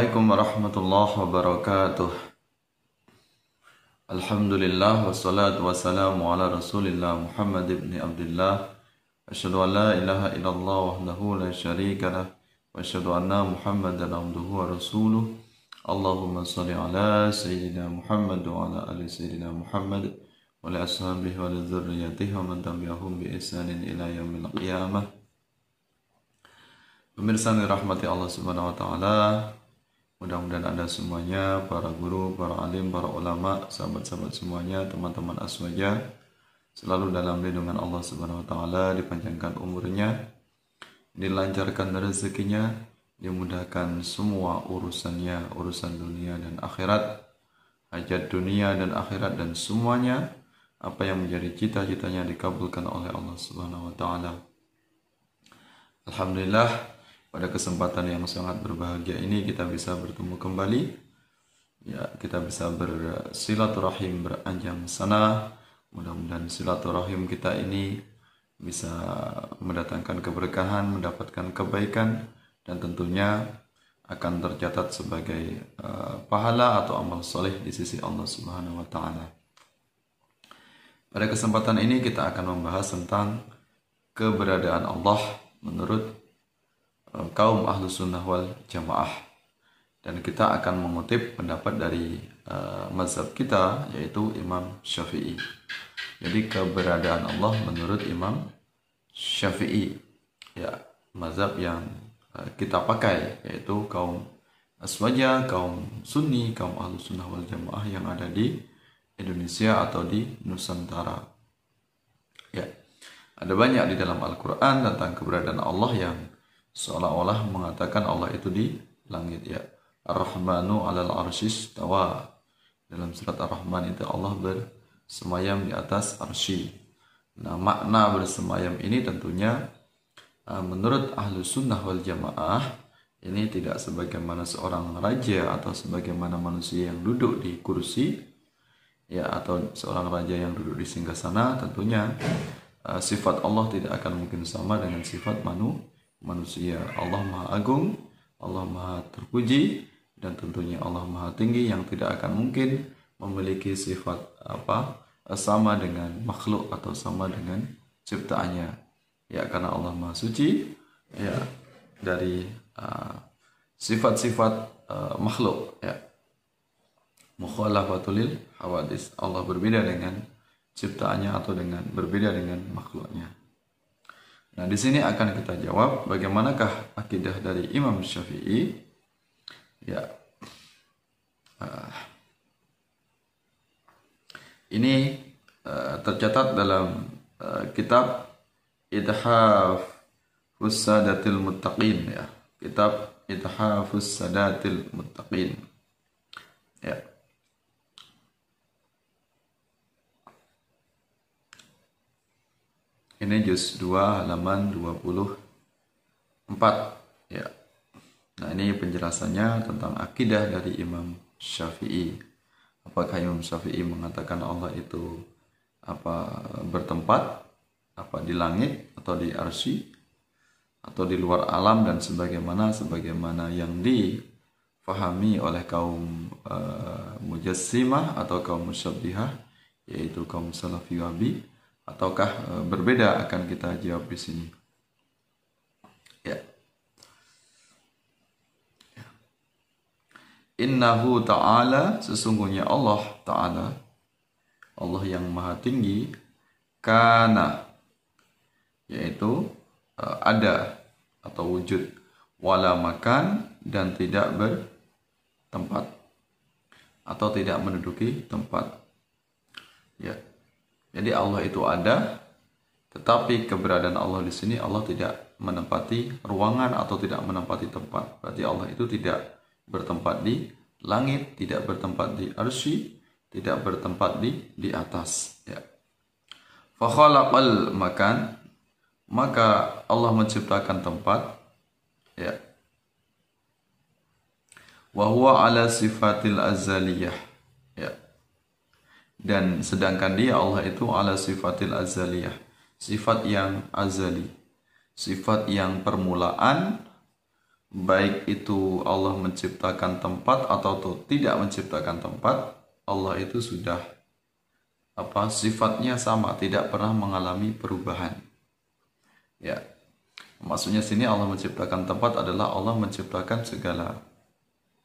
Assalamualaikum warahmatullahi wabarakatuh. Alhamdulillah wassalatu wassalamu ala Rasulillah Muhammad ibn Abdullah. Asyhadu an la ilaha illallah wahdahu la syarika lah wa asyhadu anna Muhammadan abduhu wa rasuluh. Allahumma shalli ala sayyidina Muhammad wa ala ali sayyidina Muhammad wa ala ashabihi wa ala dzurriyyatihi wa man tabi'ahum bi ihsanin ila yaumil qiyamah. Pemirsa yang dirahmati Allah Subhanahu wa taala, mudah-mudahan Anda semuanya, para guru, para alim, para ulama, sahabat-sahabat semuanya, teman-teman aswaja, selalu dalam lindungan Allah Subhanahu wa taala, dipanjangkan umurnya, dilancarkan rezekinya, dimudahkan semua urusannya, urusan dunia dan akhirat, hajat dunia dan akhirat, dan semuanya apa yang menjadi cita-citanya dikabulkan oleh Allah Subhanahu wa taala. Alhamdulillah, pada kesempatan yang sangat berbahagia ini kita bisa bertemu kembali. Ya, kita bisa bersilaturahim beranjang sana. Mudah-mudahan silaturahim kita ini bisa mendatangkan keberkahan, mendapatkan kebaikan, dan tentunya akan tercatat sebagai pahala atau amal soleh di sisi Allah Subhanahu wa taala. Pada kesempatan ini kita akan membahas tentang keberadaan Allah menurut kaum Ahlus Sunnah wal Jamaah, dan kita akan mengutip pendapat dari mazhab kita, yaitu Imam Syafi'i. Jadi keberadaan Allah menurut Imam Syafi'i, ya, mazhab yang kita pakai, yaitu kaum aswaja, kaum sunni, kaum Ahlus Sunnah wal Jamaah yang ada di Indonesia atau di Nusantara. Ya, ada banyak di dalam Al-Quran tentang keberadaan Allah yang seolah-olah mengatakan Allah itu di langit, ya. Ar-Rahmanu 'alal 'arsyis tawa. Dalam surat Ar-Rahman itu Allah bersemayam di atas arsy. Nah, makna bersemayam ini tentunya menurut Ahlus Sunnah wal Jamaah ini tidak sebagaimana seorang raja atau sebagaimana manusia yang duduk di kursi, ya, atau seorang raja yang duduk di singgasana. Tentunya sifat Allah tidak akan mungkin sama dengan sifat manusia. Allah Maha Agung, Allah Maha Terpuji, dan tentunya Allah Maha Tinggi yang tidak akan mungkin memiliki sifat sama dengan makhluk atau sama dengan ciptaannya, ya, karena Allah Maha Suci, ya, dari sifat-sifat makhluk, ya. Mukhalafatul hawadis, Allah berbeda dengan ciptaannya atau berbeda dengan makhluknya. Nah, di sini akan kita jawab bagaimanakah akidah dari Imam Syafi'i. Ya, ini tercatat dalam kitab Ithafus Sadatil Muttaqin, ya, kitab Ithafus Sadatil Muttaqin, ya. Ini juz 2 halaman 24, ya. Nah, ini penjelasannya tentang akidah dari Imam Syafi'i. Apakah Imam Syafi'i mengatakan Allah itu bertempat di langit atau di arsy atau di luar alam, dan sebagaimana yang difahami oleh kaum mujassimah atau kaum musyabbihah, yaitu kaum salafi wahabi, ataukah berbeda, akan kita jawab di sini. Ya. Innahu ta'ala, sesungguhnya Allah Ta'ala, Allah yang Maha Tinggi, kana, yaitu ada atau wujud, wala makan, dan tidak bertempat atau tidak menduduki tempat, ya. Jadi Allah itu ada, tetapi keberadaan Allah di sini, Allah tidak menempati ruangan atau tidak menempati tempat. Berarti Allah itu tidak bertempat di langit, tidak bertempat di arsy, tidak bertempat di atas, ya. Fa khalaqal makan, maka Allah menciptakan tempat, ya. Wa huwa ala sifatil azaliyah, ya. Dan sedangkan dia, Allah itu ala sifatil azaliyah, sifat yang azali, sifat yang permulaan, baik itu Allah menciptakan tempat atau tidak menciptakan tempat, Allah itu sudah sifatnya sama, tidak pernah mengalami perubahan. Ya, maksudnya sini Allah menciptakan tempat adalah Allah menciptakan segala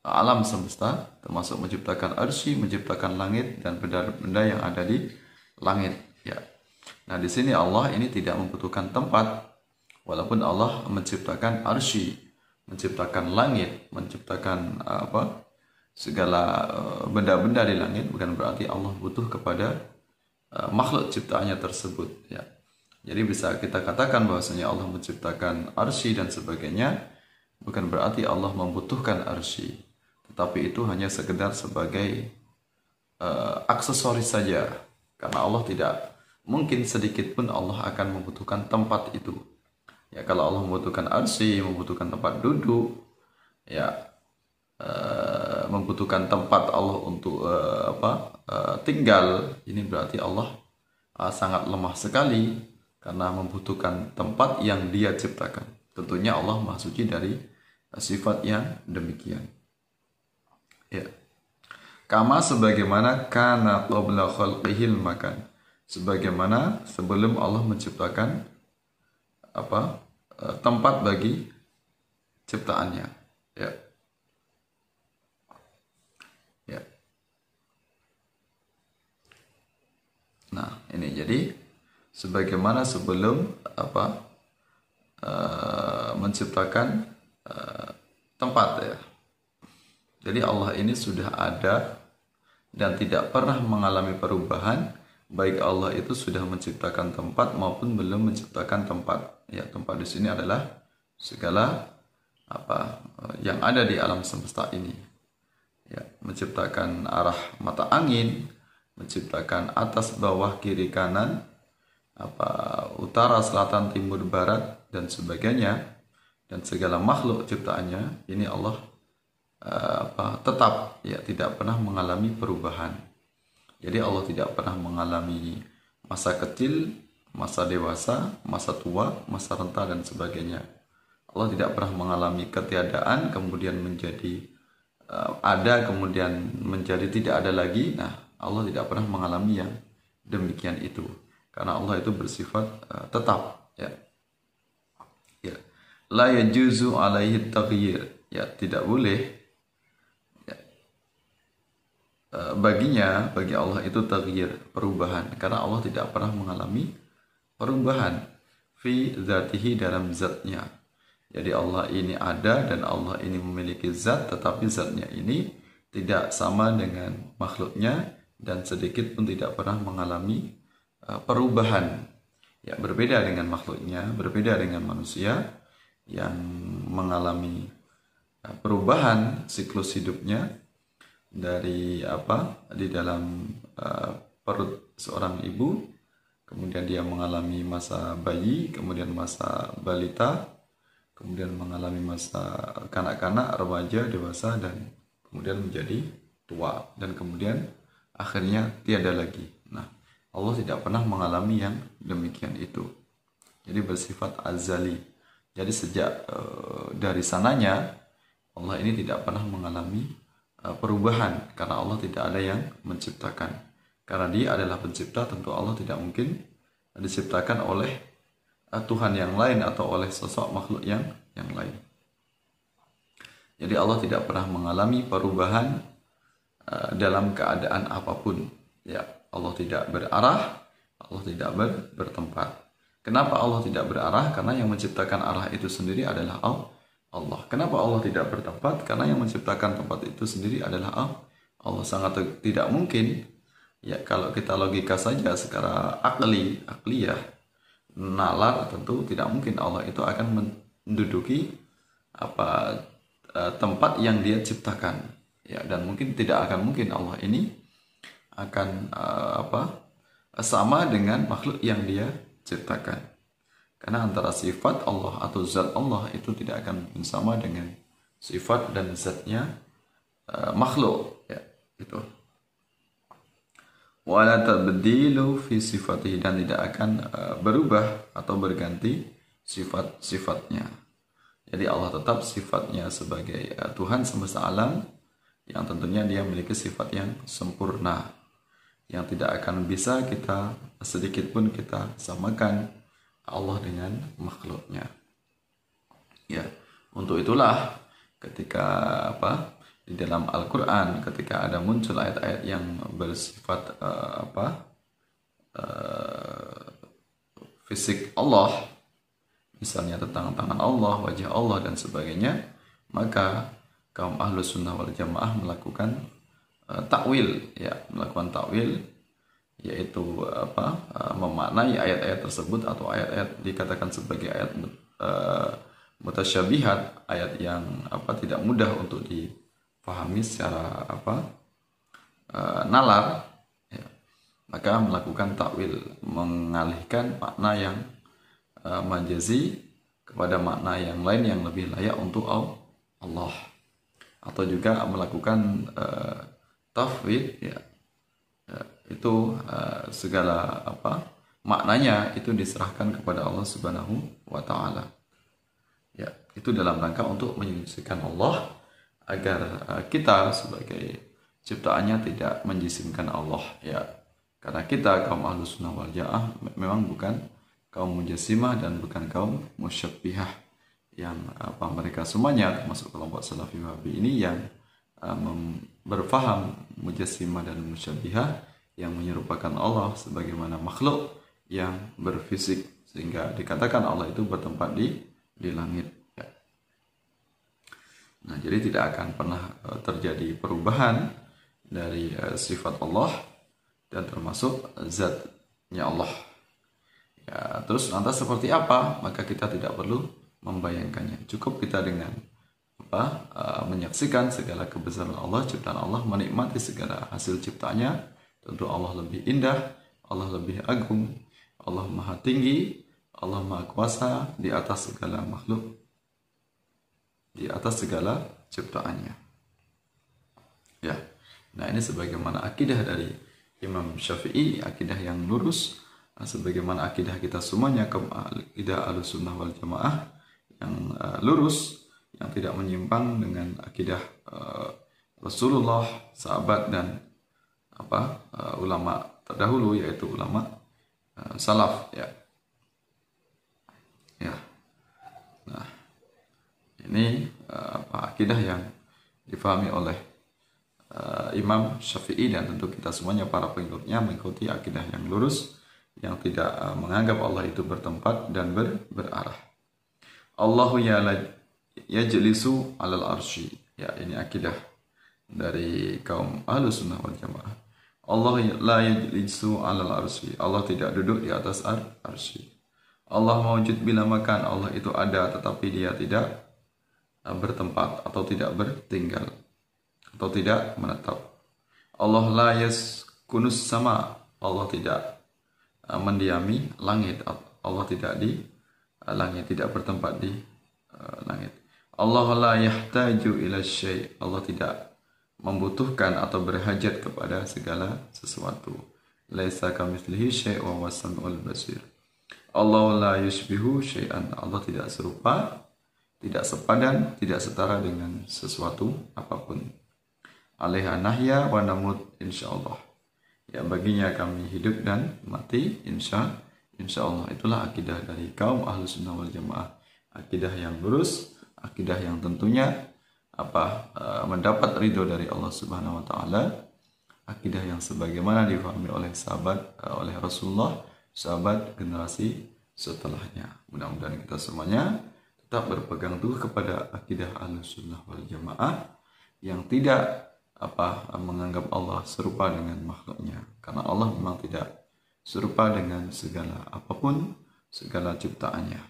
alam semesta, termasuk menciptakan arsy, menciptakan langit dan benda-benda yang ada di langit. Ya, nah di sini Allah ini tidak membutuhkan tempat, walaupun Allah menciptakan arsy, menciptakan langit, menciptakan segala benda-benda di langit, bukan berarti Allah butuh kepada makhluk ciptaannya tersebut. Ya, jadi bisa kita katakan bahwasanya Allah menciptakan arsy dan sebagainya, bukan berarti Allah membutuhkan arsy, tetapi itu hanya sekedar sebagai aksesoris saja, karena Allah tidak mungkin sedikit pun Allah akan membutuhkan tempat itu. Ya, kalau Allah membutuhkan arsy, membutuhkan tempat duduk, ya membutuhkan tempat Allah untuk tinggal, ini berarti Allah sangat lemah sekali karena membutuhkan tempat yang Dia ciptakan. Tentunya Allah Maha Suci dari sifat yang demikian. Ya. Kama sebagaimana kana qabla khalqihil makan, sebagaimana sebelum Allah menciptakan tempat bagi ciptaannya. Ya. Ya. Nah, ini jadi sebagaimana sebelum menciptakan tempat, ya. Jadi Allah ini sudah ada dan tidak pernah mengalami perubahan, baik Allah itu sudah menciptakan tempat maupun belum menciptakan tempat. Ya, tempat di sini adalah segala yang ada di alam semesta ini. Ya, menciptakan arah mata angin, menciptakan atas bawah kiri kanan, utara selatan timur barat dan sebagainya, dan segala makhluk ciptaannya ini Allah tetap, ya, tidak pernah mengalami perubahan. Jadi Allah tidak pernah mengalami masa kecil, masa dewasa, masa tua, masa renta dan sebagainya. Allah tidak pernah mengalami ketiadaan kemudian menjadi ada, kemudian menjadi tidak ada lagi. Nah, Allah tidak pernah mengalami yang demikian itu, karena Allah itu bersifat tetap. Ya, ya. La yajuzu alaihi taghyir, ya, tidak boleh bagi Allah itu taghyir, perubahan, karena Allah tidak pernah mengalami perubahan fi zatihi, dalam zatnya. Jadi Allah ini ada dan Allah ini memiliki zat, tetapi zatnya ini tidak sama dengan makhluknya dan sedikit pun tidak pernah mengalami perubahan. Ya, berbeda dengan makhluknya, berbeda dengan manusia yang mengalami perubahan siklus hidupnya dari di dalam perut seorang ibu, kemudian dia mengalami masa bayi, kemudian masa balita, kemudian mengalami masa kanak-kanak, remaja, dewasa, dan kemudian menjadi tua, dan kemudian akhirnya tiada lagi. Nah, Allah tidak pernah mengalami yang demikian itu. Jadi bersifat azali. Jadi sejak dari sananya Allah ini tidak pernah mengalami perubahan, karena Allah tidak ada yang menciptakan. Karena Dia adalah pencipta, tentu Allah tidak mungkin diciptakan oleh Tuhan yang lain atau oleh sosok makhluk yang lain. Jadi Allah tidak pernah mengalami perubahan dalam keadaan apapun. Ya, Allah tidak berarah, Allah tidak bertempat. Kenapa Allah tidak berarah? Karena yang menciptakan arah itu sendiri adalah Allah. Kenapa Allah tidak bertempat? Karena yang menciptakan tempat itu sendiri adalah Allah. Sangat tidak mungkin, ya, kalau kita logika saja secara akliyah, nalar, tentu tidak mungkin Allah itu akan menduduki tempat yang Dia ciptakan. Ya, dan mungkin tidak akan mungkin Allah ini akan sama dengan makhluk yang Dia ciptakan. Karena antara sifat Allah atau zat Allah itu tidak akan mungkin sama dengan sifat dan zatnya makhluk, ya, itu. Wala tabdilu fi sifatihi, dan tidak akan berubah atau berganti sifat-sifatnya. Jadi Allah tetap sifatnya sebagai Tuhan semesta alam, yang tentunya dia memiliki sifat yang sempurna, yang tidak akan bisa kita sedikit pun kita samakan Allah dengan makhluknya. Ya, untuk itulah ketika di dalam Al-Quran ketika ada muncul ayat-ayat yang bersifat fisik Allah, misalnya tentang tangan Allah, wajah Allah dan sebagainya, maka kaum Ahlus Sunnah wal Jamaah melakukan takwil, melakukan takwil, yaitu memaknai ayat-ayat tersebut atau ayat-ayat dikatakan sebagai ayat mutasyabihat, ayat yang tidak mudah untuk dipahami secara nalar, maka melakukan takwil, mengalihkan makna yang majazi kepada makna yang lain yang lebih layak untuk Allah, atau juga melakukan tafwid, itu segala maknanya itu diserahkan kepada Allah Subhanahu wa taala. Ya, itu dalam rangka untuk menyucikan Allah agar kita sebagai ciptaannya tidak menjisimkan Allah, ya. Karena kita kaum Ahlus Sunnah wal Jamaah memang bukan kaum mujassimah dan bukan kaum musyabbihah, yang mereka semuanya termasuk kelompok Salafi Wahabi ini yang berfaham mujassimah dan musyabbihah, yang menyerupakan Allah sebagaimana makhluk yang berfisik, sehingga dikatakan Allah itu bertempat di langit. Nah, jadi tidak akan pernah terjadi perubahan dari sifat Allah dan termasuk zatnya Allah. Ya, terus lantas seperti apa? Maka kita tidak perlu membayangkannya. Cukup kita dengan menyaksikan segala kebesaran Allah, ciptaan Allah, menikmati segala hasil ciptanya. Tentu Allah lebih indah, Allah lebih agung, Allah maha tinggi, Allah maha kuasa di atas segala makhluk, di atas segala ciptaannya. Ya, nah ini sebagaimana akidah dari Imam Syafi'i, akidah yang lurus, sebagaimana akidah kita semuanya, akidah Ahlussunnah wal Jamaah yang lurus, yang tidak menyimpang dengan akidah Rasulullah, sahabat dan ulama terdahulu, yaitu ulama salaf, ya. Nah, ini akidah yang difahami oleh Imam Syafi'i, dan tentu kita semuanya para pengikutnya mengikuti akidah yang lurus, yang tidak menganggap Allah itu bertempat dan berarah. Allahu yajlisu alal arsy. Ya, ini akidah dari kaum Ahlus Sunnah wal Jamaah. Allah la yajlisu alal arsy. Allah tidak duduk di atas arsy. Allah mawjud bila makan. Allah itu ada tetapi dia tidak bertempat atau tidak bertinggal atau tidak menetap. Allah la yaskunus sama. Allah tidak mendiami langit. Allah tidak di langit, tidak bertempat di langit. Allah la yahtaju ila syai'. Allah tidak membutuhkan atau berhajat kepada segala sesuatu. Laisa kamitslihi syai' wa huwas samiul basir. Allah la yushbihu syai'an. Allah tidak serupa, tidak sepadan, tidak setara dengan sesuatu apapun. Alaiha nahya wa namut insyaallah. Ya, baginya kami hidup dan mati insyaallah. Itulah akidah dari kaum Ahlus Sunnah wal Jamaah. Akidah yang lurus, akidah yang tentunya mendapat ridho dari Allah Subhanahu wa taala, akidah yang sebagaimana difahami oleh sahabat, oleh Rasulullah, sahabat generasi setelahnya. Mudah-mudahan kita semuanya tetap berpegang teguh kepada akidah Ahlus Sunnah wal Jamaah yang tidak menganggap Allah serupa dengan makhluknya, karena Allah memang tidak serupa dengan segala apapun, segala ciptaannya.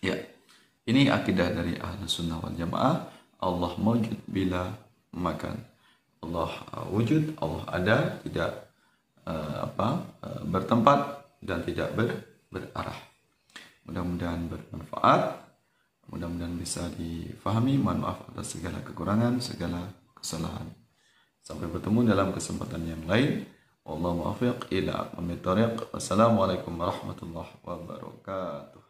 Ya, ini akidah dari Ahlus Sunnah wal Jamaah. Allah mawjud bila makan. Allah wujud, Allah ada, tidak bertempat dan tidak berarah. Mudah-mudahan bermanfaat, mudah-mudahan bisa difahami. Mohon maaf atas segala kekurangan, segala kesalahan. Sampai bertemu dalam kesempatan yang lain. Wallahu muwaffiq ila aqwamit thoriq. Wassalamualaikum warahmatullahi wabarakatuh.